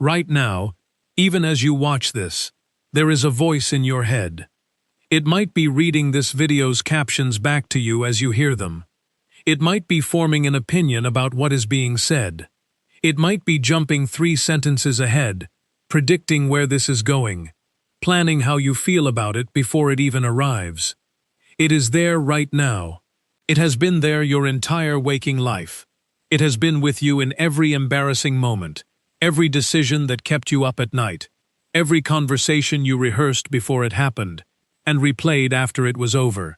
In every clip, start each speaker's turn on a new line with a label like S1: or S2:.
S1: Right now, even as you watch this, there is a voice in your head. It might be reading this video's captions back to you as you hear them. It might be forming an opinion about what is being said. It might be jumping 3 sentences ahead, predicting where this is going, planning how you feel about it before it even arrives. It is there right now. It has been there your entire waking life. It has been with you in every embarrassing moment, every decision that kept you up at night, every conversation you rehearsed before it happened, and replayed after it was over.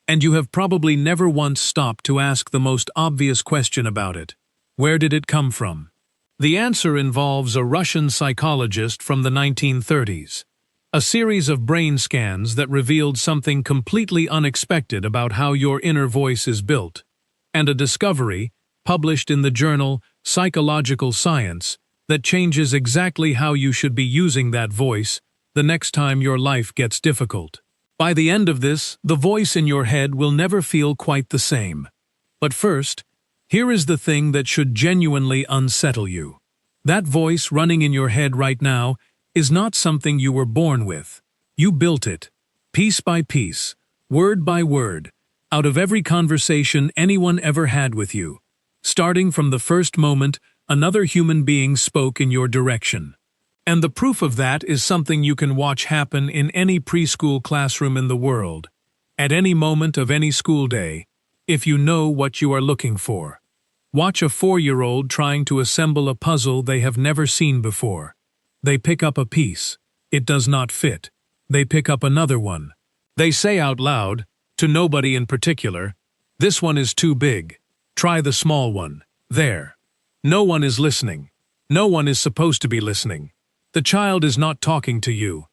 S1: And you have probably never once stopped to ask the most obvious question about it. Where did it come from? The answer involves a Russian psychologist from the 1930s. A series of brain scans that revealed something completely unexpected about how your inner voice is built, and a discovery, published in the journal Psychological Science, that changes exactly how you should be using that voice the next time your life gets difficult. By the end of this, the voice in your head will never feel quite the same. But first, here is the thing that should genuinely unsettle you. That voice running in your head right now is not something you were born with. You built it, piece by piece, word by word, out of every conversation anyone ever had with you, starting from the first moment another human being spoke in your direction. And the proof of that is something you can watch happen in any preschool classroom in the world, at any moment of any school day, if you know what you are looking for. Watch a 4-year-old trying to assemble a puzzle they have never seen before. They pick up a piece. It does not fit. They pick up another one. They say out loud, to nobody in particular, "This one is too big. Try the small one. There." No one is listening. No one is supposed to be listening. The child is not talking to you.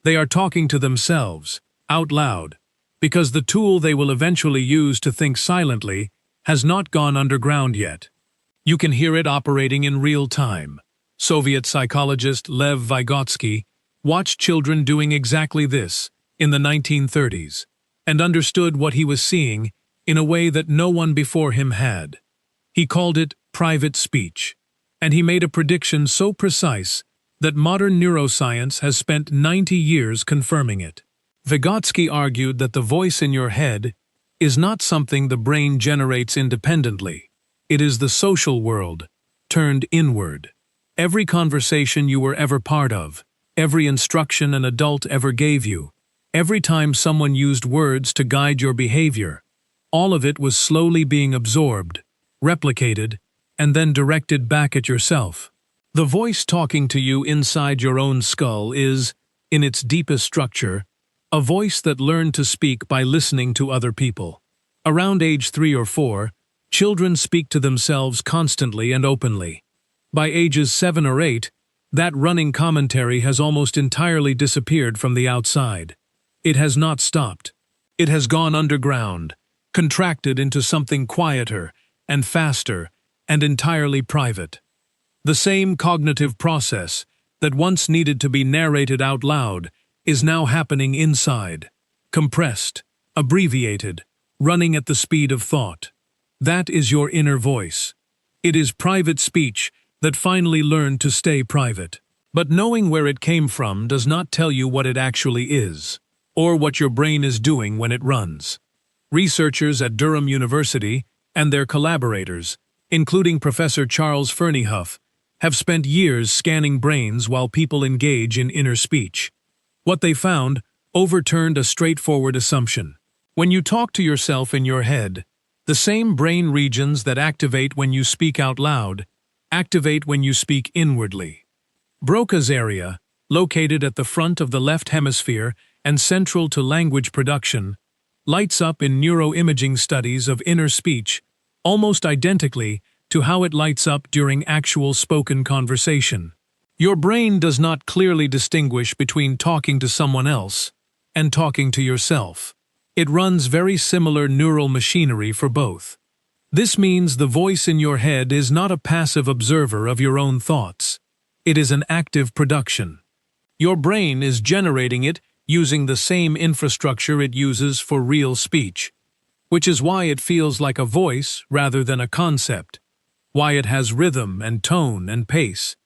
S1: They are talking to themselves, out loud, because the tool they will eventually use to think silently has not gone underground yet. You can hear it operating in real time. Soviet psychologist Lev Vygotsky watched children doing exactly this in the 1930s and understood what he was seeing in a way that no one before him had. He called it private speech, and he made a prediction so precise that modern neuroscience has spent 90 years confirming it. Vygotsky argued that the voice in your head is not something the brain generates independently. It is the social world, turned inward. Every conversation you were ever part of, every instruction an adult ever gave you, every time someone used words to guide your behavior, all of it was slowly being absorbed, replicated, and then directed back at yourself. The voice talking to you inside your own skull is, in its deepest structure, a voice that learned to speak by listening to other people. Around age 3 or 4, children speak to themselves constantly and openly. By ages 7 or 8, that running commentary has almost entirely disappeared from the outside. It has not stopped. It has gone underground, contracted into something quieter and faster and entirely private. The same cognitive process that once needed to be narrated out loud is now happening inside, compressed, abbreviated, running at the speed of thought. That is your inner voice. It is private speech that finally learned to stay private. But knowing where it came from does not tell you what it actually is, or what your brain is doing when it runs. Researchers at Durham University and their collaborators, including Professor Charles Fernyhough, have spent years scanning brains while people engage in inner speech. What they found overturned a straightforward assumption. When you talk to yourself in your head, the same brain regions that activate when you speak out loud activate when you speak inwardly. Broca's area, located at the front of the left hemisphere and central to language production, lights up in neuroimaging studies of inner speech almost identically to how it lights up during actual spoken conversation. Your brain does not clearly distinguish between talking to someone else and talking to yourself. It runs very similar neural machinery for both. This means the voice in your head is not a passive observer of your own thoughts. It is an active production. Your brain is generating it using the same infrastructure it uses for real speech, which is why it feels like a voice rather than a concept, why it has rhythm and tone and pace.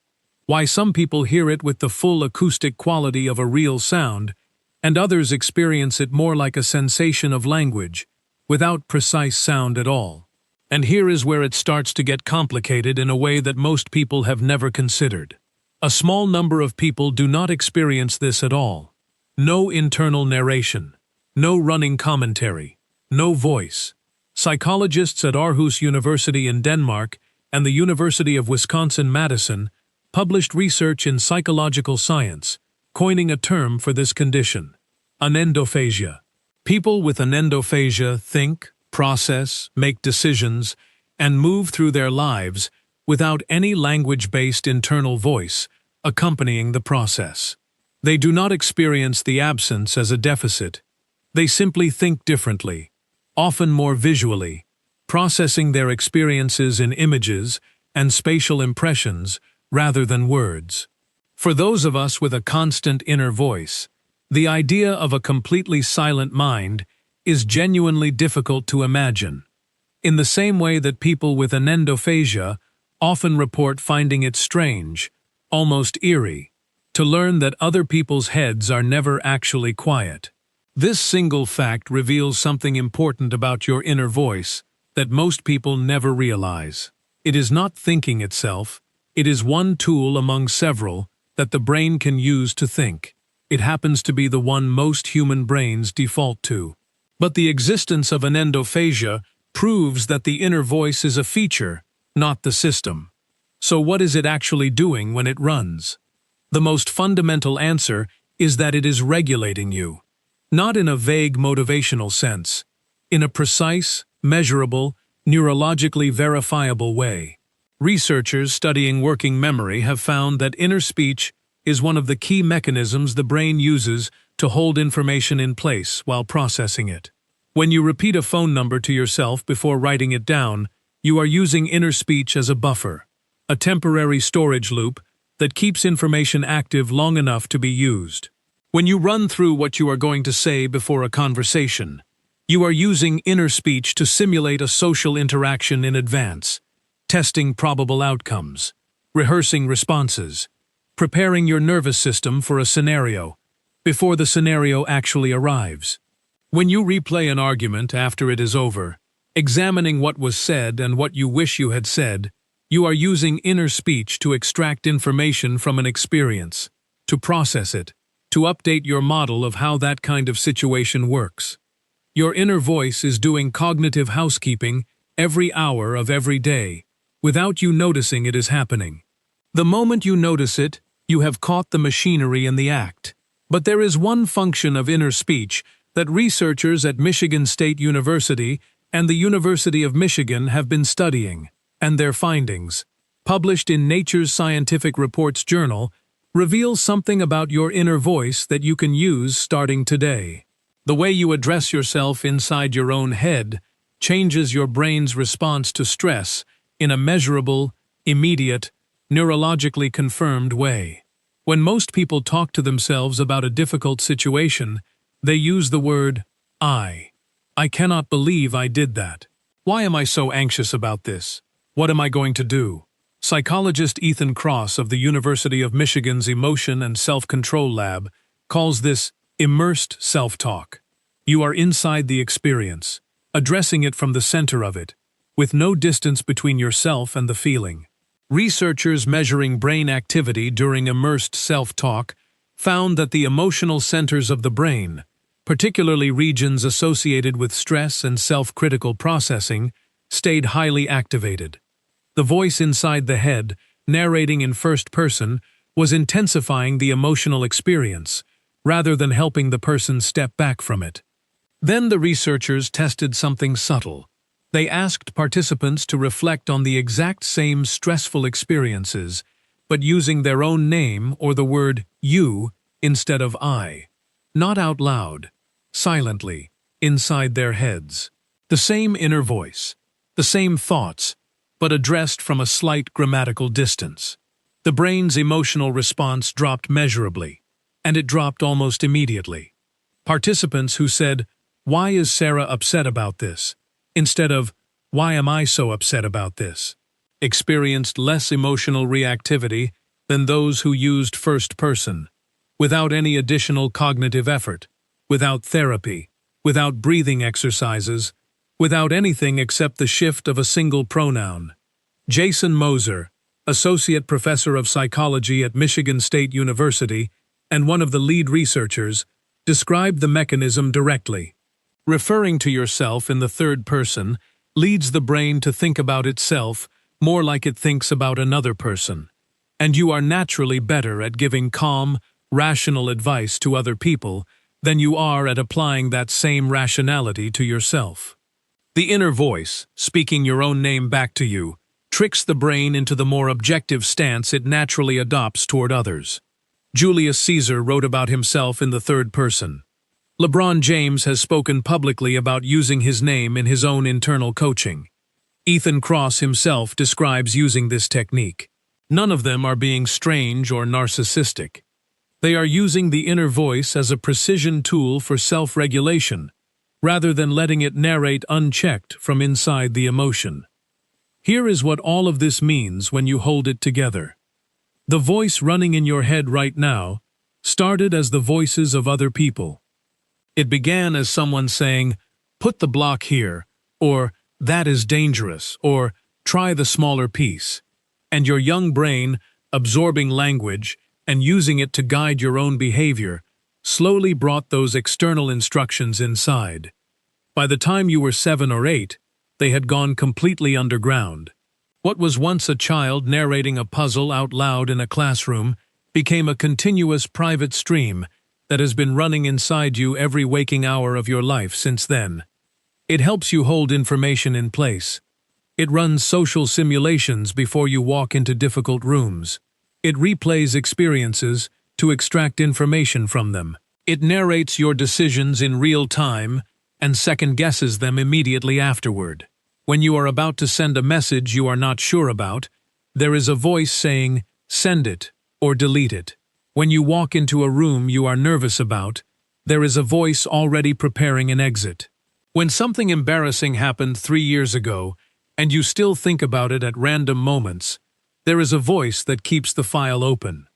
S1: why some people hear it with the full acoustic quality of a real sound, and others experience it more like a sensation of language, without precise sound at all. And here is where it starts to get complicated in a way that most people have never considered. A small number of people do not experience this at all. No internal narration, no running commentary, no voice. Psychologists at Aarhus University in Denmark and the University of Wisconsin-Madison published research in psychological science, coining a term for this condition: anendophagia. People with anendophagia think, process, make decisions, and move through their lives without any language-based internal voice accompanying the process. They do not experience the absence as a deficit. They simply think differently, often more visually, processing their experiences in images and spatial impressions rather than words. For those of us with a constant inner voice, the idea of a completely silent mind is genuinely difficult to imagine, in the same way that people with anendophagia often report finding it strange, almost eerie, to learn that other people's heads are never actually quiet. This single fact reveals something important about your inner voice that most people never realize. It is not thinking itself, it is one tool among several that the brain can use to think. It happens to be the one most human brains default to. But the existence of anendophagia proves that the inner voice is a feature, not the system. So what is it actually doing when it runs? The most fundamental answer is that it is regulating you. Not in a vague motivational sense, in a precise, measurable, neurologically verifiable way. Researchers studying working memory have found that inner speech is one of the key mechanisms the brain uses to hold information in place while processing it. When you repeat a phone number to yourself before writing it down, you are using inner speech as a buffer, a temporary storage loop that keeps information active long enough to be used. When you run through what you are going to say before a conversation, you are using inner speech to simulate a social interaction in advance, testing probable outcomes, rehearsing responses, preparing your nervous system for a scenario before the scenario actually arrives. When you replay an argument after it is over, examining what was said and what you wish you had said, you are using inner speech to extract information from an experience, to process it, to update your model of how that kind of situation works. Your inner voice is doing cognitive housekeeping every hour of every day, without you noticing it is happening. The moment you notice it, you have caught the machinery in the act. But there is one function of inner speech that researchers at Michigan State University and the University of Michigan have been studying, and their findings, published in Nature's Scientific Reports journal, reveal something about your inner voice that you can use starting today. The way you address yourself inside your own head changes your brain's response to stress in a measurable, immediate, neurologically confirmed way. When most people talk to themselves about a difficult situation, they use the word I. I cannot believe I did that. Why am I so anxious about this? What am I going to do? Psychologist Ethan Kross of the University of Michigan's Emotion and Self-Control Lab calls this immersed self-talk. You are inside the experience, addressing it from the center of it, with no distance between yourself and the feeling. Researchers measuring brain activity during immersed self-talk found that the emotional centers of the brain, particularly regions associated with stress and self-critical processing, stayed highly activated. The voice inside the head, narrating in first person, was intensifying the emotional experience, rather than helping the person step back from it. Then the researchers tested something subtle. They asked participants to reflect on the exact same stressful experiences, but using their own name or the word you instead of I. Not out loud, silently, inside their heads. The same inner voice, the same thoughts, but addressed from a slight grammatical distance. The brain's emotional response dropped measurably, and it dropped almost immediately. Participants who said, "Why is Sarah upset about this?" instead of, "Why am I so upset about this?" experienced less emotional reactivity than those who used first person, without any additional cognitive effort, without therapy, without breathing exercises, without anything except the shift of a single pronoun. Jason Moser, associate professor of psychology at Michigan State University and one of the lead researchers, described the mechanism directly. Referring to yourself in the third person leads the brain to think about itself more like it thinks about another person, and you are naturally better at giving calm, rational advice to other people than you are at applying that same rationality to yourself. The inner voice, speaking your own name back to you, tricks the brain into the more objective stance it naturally adopts toward others. Julius Caesar wrote about himself in the third person. LeBron James has spoken publicly about using his name in his own internal coaching. Ethan Kross himself describes using this technique. None of them are being strange or narcissistic. They are using the inner voice as a precision tool for self-regulation, rather than letting it narrate unchecked from inside the emotion. Here is what all of this means when you hold it together. The voice running in your head right now started as the voices of other people. It began as someone saying, "Put the block here," or "That is dangerous," or "Try the smaller piece." And your young brain, absorbing language and using it to guide your own behavior, slowly brought those external instructions inside. By the time you were 7 or 8, they had gone completely underground. What was once a child narrating a puzzle out loud in a classroom became a continuous private stream that has been running inside you every waking hour of your life since then. It helps you hold information in place. It runs social simulations before you walk into difficult rooms. It replays experiences to extract information from them. It narrates your decisions in real time and second-guesses them immediately afterward. When you are about to send a message you are not sure about, there is a voice saying, "Send it," or "Delete it." When you walk into a room you are nervous about, there is a voice already preparing an exit. When something embarrassing happened 3 years ago, and you still think about it at random moments, there is a voice that keeps the file open.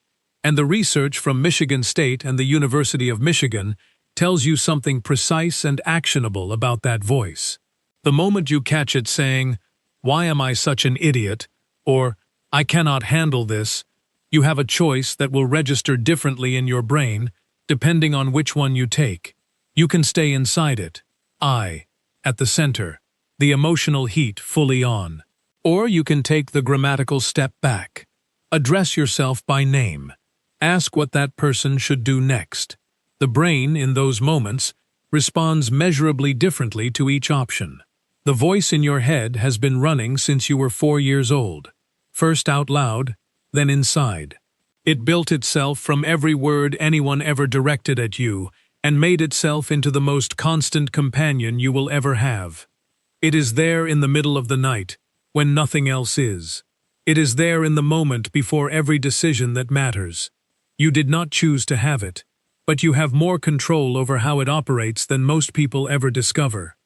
S1: And the research from Michigan State and the University of Michigan tells you something precise and actionable about that voice. The moment you catch it saying, "Why am I such an idiot?" or "I cannot handle this," you have a choice that will register differently in your brain depending on which one you take. You can stay inside it, I, at the center, the emotional heat fully on. Or you can take the grammatical step back. Address yourself by name. Ask what that person should do next. The brain, in those moments, responds measurably differently to each option. The voice in your head has been running since you were 4 years old, first out loud, then inside. It built itself from every word anyone ever directed at you and made itself into the most constant companion you will ever have. It is there in the middle of the night, when nothing else is. It is there in the moment before every decision that matters. You did not choose to have it, but you have more control over how it operates than most people ever discover.